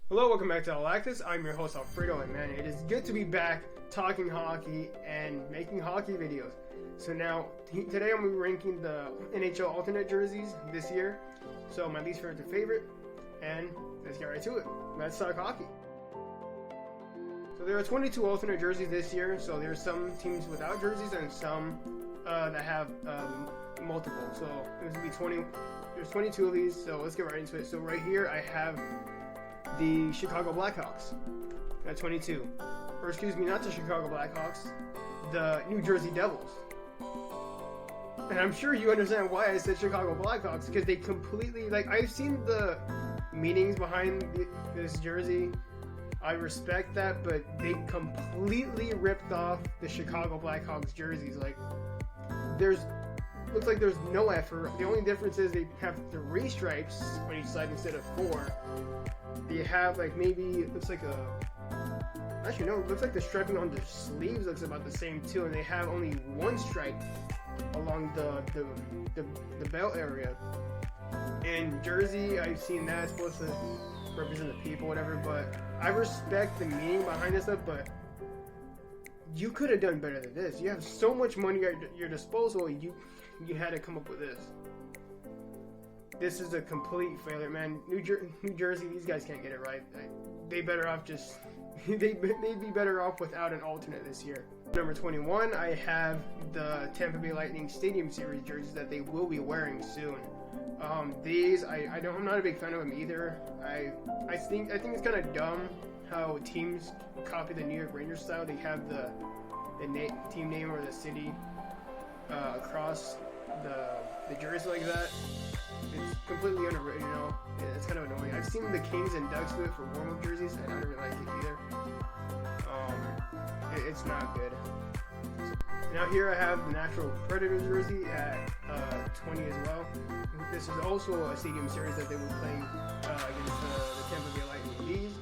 Hello, welcome back to Alactus. I'm your host Alfredo, and man, it is good to be back talking hockey and making hockey videos. So now, today I'm going to be ranking the NHL alternate jerseys this year. So my least favorite to favorite, and let's get right to it. Let's talk hockey. So there are 22 alternate jerseys this year, so there's some teams without jerseys and some that have multiple. So there's going to be 20. There's 22 of these, so let's get right into it. So right here I have the Chicago Blackhawks at 22. Or excuse me, not the Chicago Blackhawks, the New Jersey Devils. And I'm sure you understand why I said Chicago Blackhawks, because they completely, I've seen the meanings behind this jersey. I respect that, but they completely ripped off the Chicago Blackhawks jerseys. Looks like there's no effort. The only difference is they have 3 stripes on each side instead of 4. They have maybe it looks like actually no, it looks like the striping on the sleeves looks about the same too, and they have only 1 stripe along the belt area. And jersey, I've seen that, it's supposed to represent the people, whatever, but I respect the meaning behind this stuff, but you could have done better than this. You have so much money at your disposal, you had to come up with this. This is a complete failure, man. New Jersey, these guys can't get it right. They better off just... they'd be better off without an alternate this year. Number 21, I have the Tampa Bay Lightning Stadium Series jerseys that they will be wearing soon. These, I'm not a big fan of them either. I think it's kind of dumb how teams copy the New York Rangers style. They have the team name or the city across the jersey like that. It's completely unoriginal. It's kind of annoying. I've seen the Kings and Ducks do it for warm-up jerseys, and I don't really like it either. It's not good. Now here I have the Nashville Predators jersey at 20 as well. This is also a stadium series that they were playing against the Tampa Bay Lightning. These,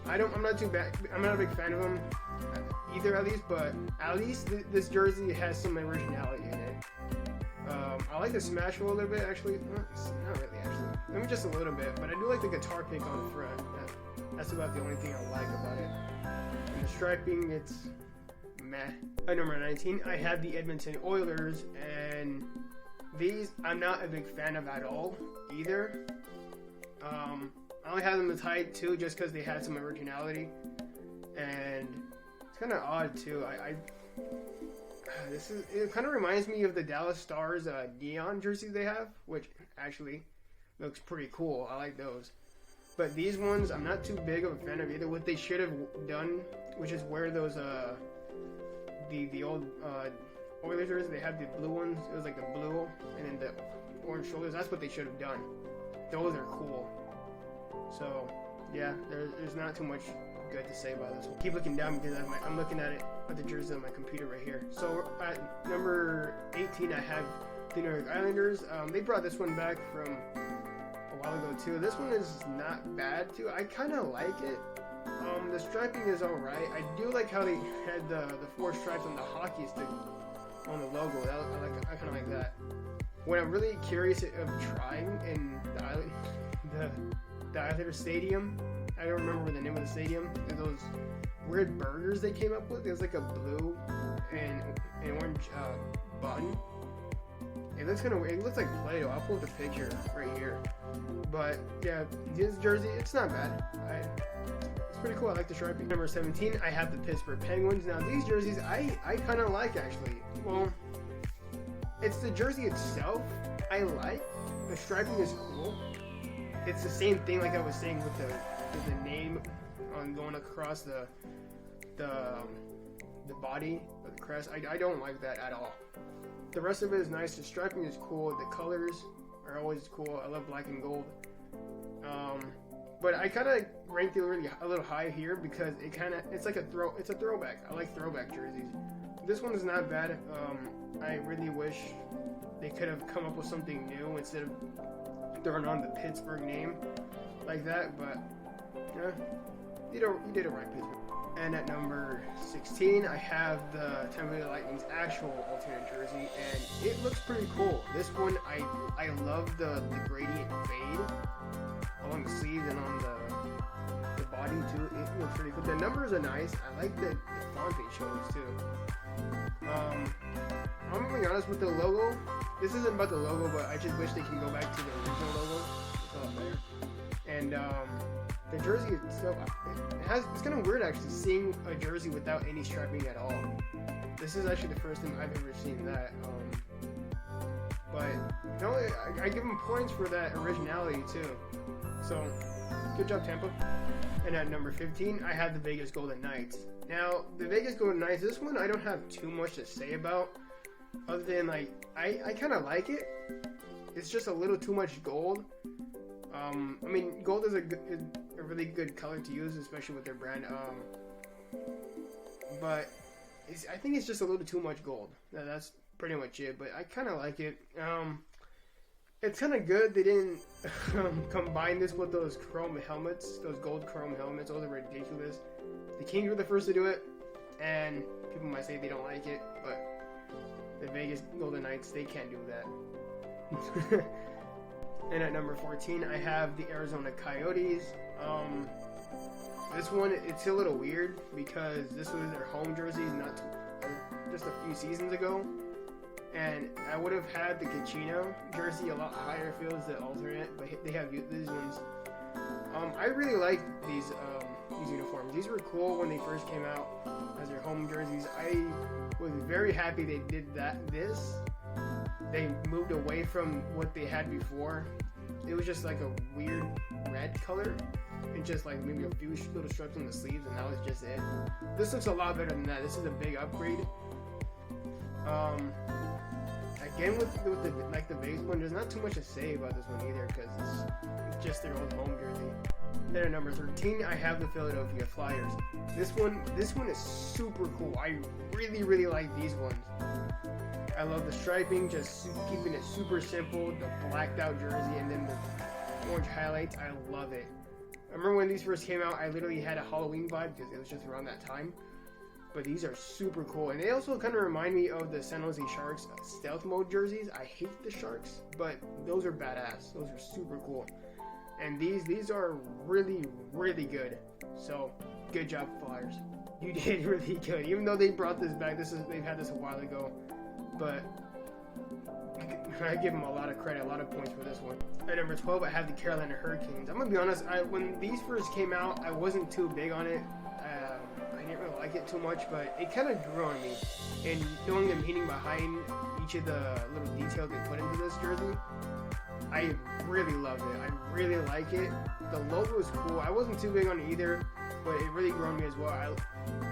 I'm not a big fan of them either, at least, but at least this jersey has some originality in it. I like the smash roll a little bit, actually. Not really, actually. Maybe just a little bit, but I do like the guitar pick on the front. That's about the only thing I like about it. And the striping, it's meh. At number 19, I have the Edmonton Oilers, and these I'm not a big fan of at all either. I only have them as high too, just because they had some originality, and it's kind of odd too. It kind of reminds me of the Dallas Stars neon jersey they have, which actually looks pretty cool. I like those. But these ones, I'm not too big of a fan of either. What they should have done, which is wear those the old Oilers jerseys. They had the blue ones. It was like the blue and then the orange shoulders. That's what they should have done. Those are cool. So yeah, there's not too much good to say about this one. Keep looking down because I'm looking at it at the jersey on my computer right here. So at number 18, I have the New York Islanders. They brought this one back from a while ago too. This one is not bad too. I kind of like it. The striping is alright. I do like how they had the 4 stripes on the hockey stick on the logo. I kind of like that. What I'm really curious of trying in the Islander Stadium, I don't remember the name of the stadium. Those weird burgers they came up with. It was like a blue and orange bun. It looks kind of weird. It looks like Play-Doh. I'll pull up the picture right here. But yeah, this jersey, it's not bad. It's pretty cool. I like the striping. Number 17, I have the Pittsburgh Penguins. Now these jerseys, I kind of like actually. Well, it's the jersey itself I like. The striping is cool. It's the same thing like I was saying with the name on going across the body of the crest. I don't like that at all. The rest of it is nice. The striping is cool. The colors are always cool. I love black and gold. But I kind of ranked it a little high here because it's like it's a throwback. I like throwback jerseys. This one is not bad. I really wish they could have come up with something new instead of throwing on the Pittsburgh name like that, but yeah, you did it right, Pittsburgh. And at number 16, I have the Tampa Bay Lightning's actual alternate jersey, and it looks pretty cool. This one, I love the gradient fade along the sleeves and on the looks pretty cool. The numbers are nice. I like the font they chose too. I'm gonna be honest with the logo. This isn't about the logo, but I just wish they can go back to the original logo. It's a lot better. And the jersey itself, it's kind of weird actually seeing a jersey without any striping at all. This is actually the first time I've ever seen that. But you know, I give them points for that originality too. So good job, Tampa. And at number 15, I have the Vegas Golden Knights. Now, the Vegas Golden Knights, this one I don't have too much to say about, other than like I kind of like it. It's just a little too much gold. I mean, gold is a really good color to use, especially with their brand. But I think it's just a little too much gold. That's pretty much it. But I kind of like it. It's kind of good they didn't combine this with those chrome helmets, those gold chrome helmets. Those are ridiculous. The Kings were the first to do it, and people might say they don't like it, but the Vegas Golden Knights, they can't do that. And at number 14, I have the Arizona Coyotes. This one, it's a little weird because this was their home jerseys just a few seasons ago. And I would have had the Kachino jersey a lot higher if it was the alternate, but they have these ones. I really like these uniforms. These were cool when they first came out as their home jerseys. I was very happy they did this. They moved away from what they had before. It was just like a weird red color and just like maybe a few little stripes on the sleeves, and that was just it. This looks a lot better than that. This is a big upgrade. Again, with the base one, there's not too much to say about this one either because it's just their own home jersey. Then at number 13, I have the Philadelphia Flyers. This one is super cool. I really like these ones. I love the striping, just keeping it super simple, the blacked out jersey, and then the orange highlights. I love it. I remember when these first came out, I literally had a Halloween vibe because it was just around that time. But these are super cool, and they also kind of remind me of the San Jose Sharks stealth mode jerseys. I hate the Sharks, but those are badass. Those are super cool, and these are really good. So good job, Flyers. You did really good, even though they brought this back. They've had this a while ago, but I give them a lot of credit, a lot of points for this one. At number 12, I have the Carolina Hurricanes. I'm gonna be honest. When these first came out, I wasn't too big on it. I didn't really like it too much, but it kind of grew on me. And knowing the meaning behind each of the little details they put into this jersey, I really loved it. I really like it. The logo is cool. I wasn't too big on it either, but it really grew on me as well.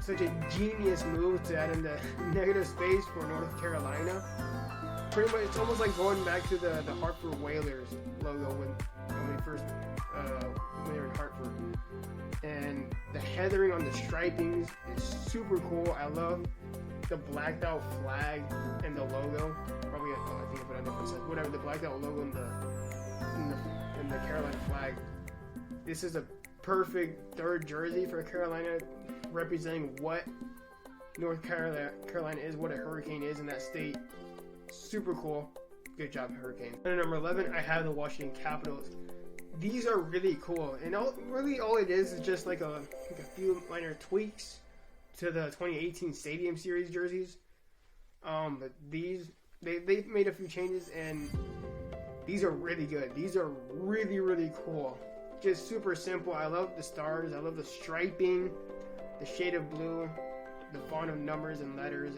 Such a genius move to add in the negative space for North Carolina. Pretty much, it's almost like going back to the Hartford Whalers logo when they first when they were in Hartford. And the heathering on the stripings is super cool. I love the blacked out flag and the logo. Probably, I think I put it on different side. Whatever, the blacked out logo in the Carolina flag. This is a perfect third jersey for Carolina, representing what North Carolina is, what a hurricane is in that state. Super cool. Good job, Hurricanes. And at number 11, I have the Washington Capitals. These are really cool, and all it is just like a few minor tweaks to the 2018 Stadium Series jerseys. But these they made a few changes, and these are really good. These are really cool. Just super simple. I love the stars. I love the striping, the shade of blue, the font of numbers and letters.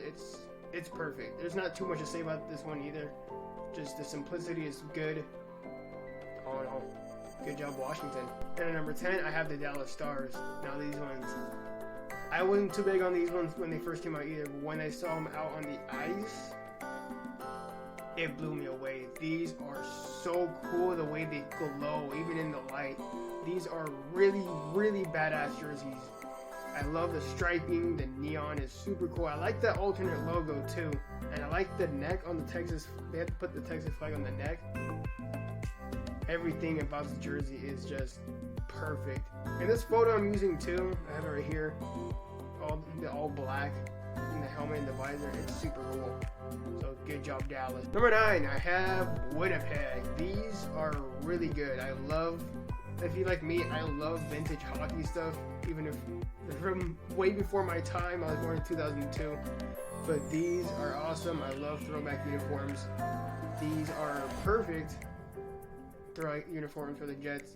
It's perfect. There's not too much to say about this one either. Just the simplicity is good. All in all. Good job, Washington. And at number 10, I have the Dallas Stars. Now these ones, I wasn't too big on these ones when they first came out either, but when I saw them out on the ice, it blew me away. These are so cool the way they glow, even in the light. These are really badass jerseys. I love the striping, the neon is super cool. I like that alternate logo too. And I like the neck on the Texas, they had to put the Texas flag on the neck. Everything about the jersey is just perfect. And this photo I'm using too, I have it right here, all black, and the helmet and the visor, it's super cool. So good job, Dallas. Number 9, I have Winnipeg. These are really good. I love if you like me, I love vintage hockey stuff, even if from way before my time. I was born in 2002. But these are awesome. I love throwback uniforms. These are perfect throwback uniforms for the Jets.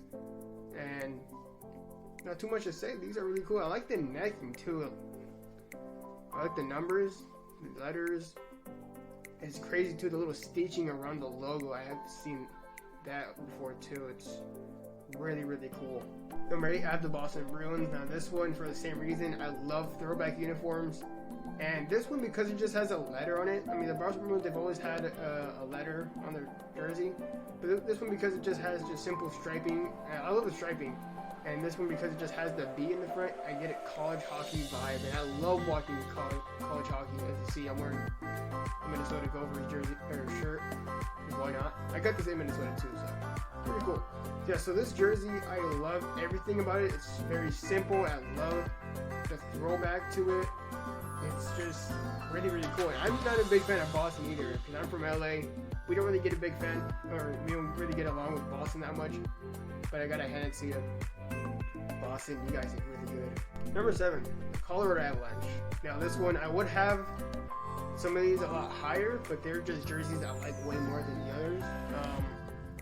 And not too much to say. These are really cool. I like the necking too. I like the numbers, the letters. It's crazy too, the little stitching around the logo. I haven't seen that before too. It's really, really cool. Number 8, I have the Boston Bruins. Now this one, for the same reason, I love throwback uniforms. And this one, because it just has a letter on it. I mean, the Boston Bruins, they've always had a letter on their jersey. But this one, because it just has just simple striping. I love the striping. And this one, because it just has the B in the front, I get a college hockey vibe. And I love watching college hockey. As you see, I'm wearing a Minnesota Gophers jersey or shirt. Why not? I got this in Minnesota too, so pretty cool. Yeah, so this jersey, I love everything about it. It's very simple. I love the throwback to it. It's just really, really cool. And I'm not a big fan of Boston either, because I'm from LA. We don't really get a big fan, or we don't really get along with Boston that much. But I gotta hand it to you. Boston, you guys are really good. Number 7, the Colorado Avalanche. Now this one, I would have some of these a lot higher, but they're just jerseys I like way more than the others.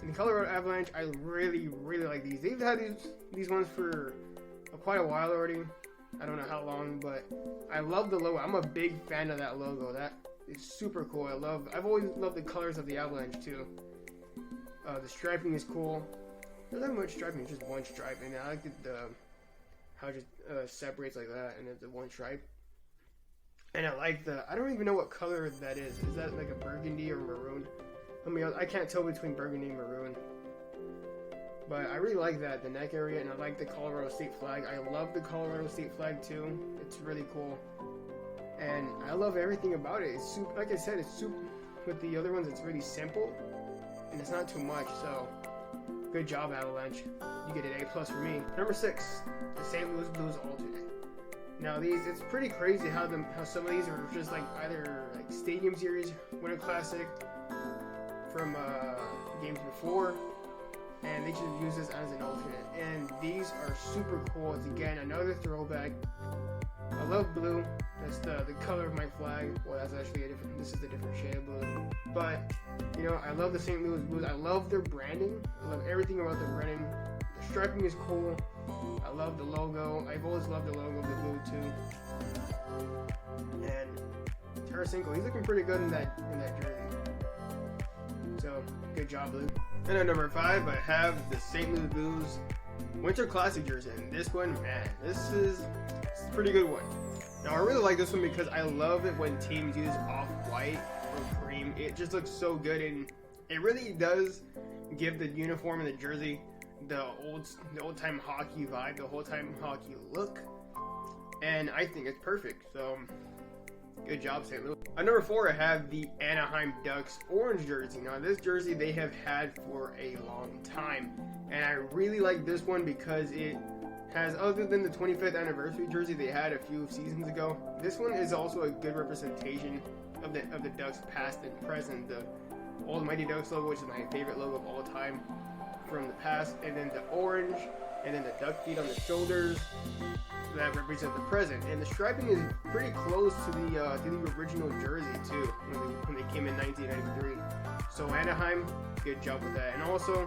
And the Colorado Avalanche, I really, really like these. They've had these ones for quite a while already. I don't know how long, but I love the logo. I'm a big fan of that logo. That is super cool. I've always loved the colors of the Avalanche too. The striping is cool. There's not much striping, it's just one stripe, and I like how it just separates like that, and it's the one stripe. And I like I don't even know what color that is. Is that like a burgundy or maroon? I can't tell between burgundy and maroon. But I really like that, the neck area, and I like the Colorado State flag. I love the Colorado State flag too. It's really cool. And I love everything about it. It's super, like I said, it's super, with the other ones, it's really simple, and it's not too much, so good job, Avalanche. You get an A+ for me. Number 6, the St. Louis Blues alternate. Now it's pretty crazy how some of these are just like either like Stadium Series, Winter Classic from games before, and they just use this as an alternate. And these are super cool. It's again another throwback. I love blue. That's the color of my flag. Well, that's actually this is a different shade of blue. But, I love the St. Louis Blues. I love their branding. I love everything about their branding. The striping is cool. I love the logo. I've always loved the logo of the blue too. And Tarasenko, he's looking pretty good in that jersey. So, good job, Blue. And at number 5, I have the St. Louis Blues Winter Classic jersey. And this one, man, this is a pretty good one. Now, I really like this one because I love it when teams use off-white or cream. It just looks so good, and it really does give the uniform and the jersey the old-time hockey vibe, the whole-time hockey look. And I think it's perfect, so good job, St. Louis. At number 4, I have the Anaheim Ducks orange jersey. Now, this jersey they have had for a long time, and I really like this one because it has, other than the 25th anniversary jersey they had a few seasons ago, this one is also a good representation of the Ducks past and present. The Old Mighty Ducks logo, which is my favorite logo of all time from the past, and then the orange, and then the duck feet on the shoulders that represent the present. And the striping is pretty close to the original jersey too, when they came in 1993. So Anaheim, good job with that. And also,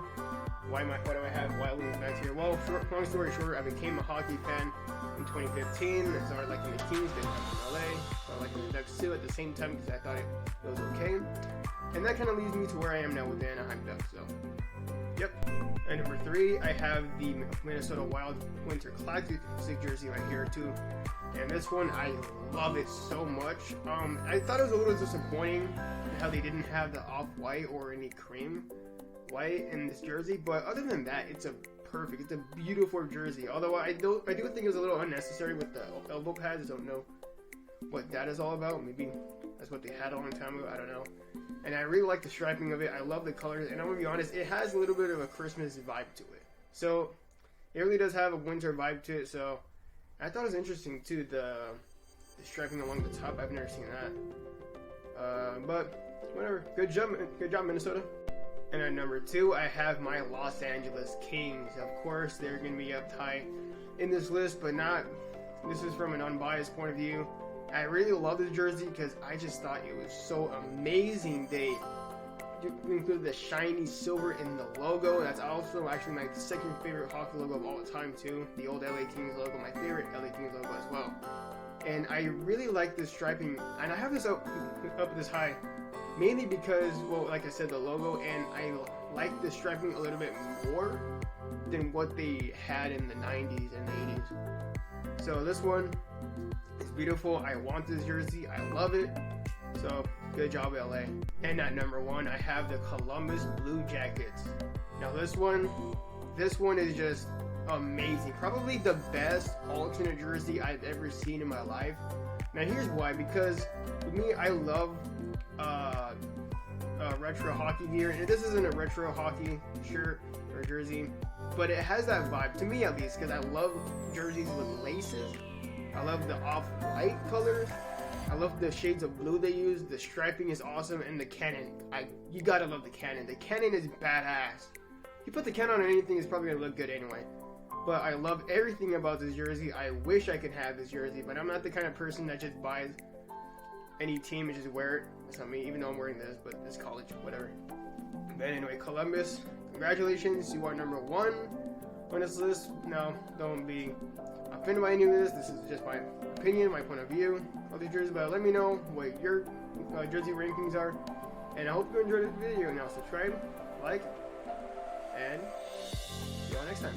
why do I have Wild Wings back here? Well, long story short, I became a hockey fan in 2015. I started liking the Kings, then I from LA. Started liking the Ducks too at the same time because I thought it was okay. And that kind of leads me to where I am now with the Anaheim Ducks. So, yep. And number 3, I have the Minnesota Wild Winter Classic jersey right here too. And this one, I love it so much. I thought it was a little disappointing how they didn't have the off-white or any cream white in this jersey, but other than that, it's a beautiful jersey. Although I do think it was a little unnecessary with the elbow pads. I don't know what that is all about. Maybe that's what they had a long time ago. I don't know. And I really like the striping of it. I love the colors, and I'm gonna be honest, it has a little bit of a Christmas vibe to it. So it really does have a winter vibe to it. So I thought it was interesting too, the striping along the top. I've never seen that. But whatever. Good job, Minnesota. And at number 2, I have my Los Angeles Kings. Of course, they're going to be up high in this list, but not. This is from an unbiased point of view. I really love this jersey because I just thought it was so amazing. They include the shiny silver in the logo. That's also actually my second favorite hockey logo of all time too. The old LA Kings logo, my favorite LA Kings logo as well. And I really like this striping, and I have this up this high mainly because, well, like I said, the logo, and I like the striping a little bit more than what they had in the 90s and 80s. So this one is beautiful. I want this jersey. I love it. So good job, LA. And at number 1, I have the Columbus Blue Jackets. Now this one is just amazing. Probably the best alternate jersey I've ever seen in my life. Now here's why. Because with me, I love retro hockey gear, and this isn't a retro hockey shirt or jersey, but it has that vibe to me, at least, because I love jerseys with laces. I love the off-white colors. I love the shades of blue they use. The striping is awesome, and the cannon. You gotta love the cannon. The cannon is badass. You put the cannon on anything, it's probably gonna look good anyway. But I love everything about this jersey. I wish I could have this jersey, but I'm not the kind of person that just buys any team and just wear it. That's not me, even though I'm wearing this, but it's college, whatever. But anyway, Columbus, congratulations, you are number 1 on this list. Now, don't be offended by any of this. This is just my opinion, my point of view of the jersey, but let me know what your jersey rankings are. And I hope you enjoyed this video. Now subscribe, like, and see you all next time.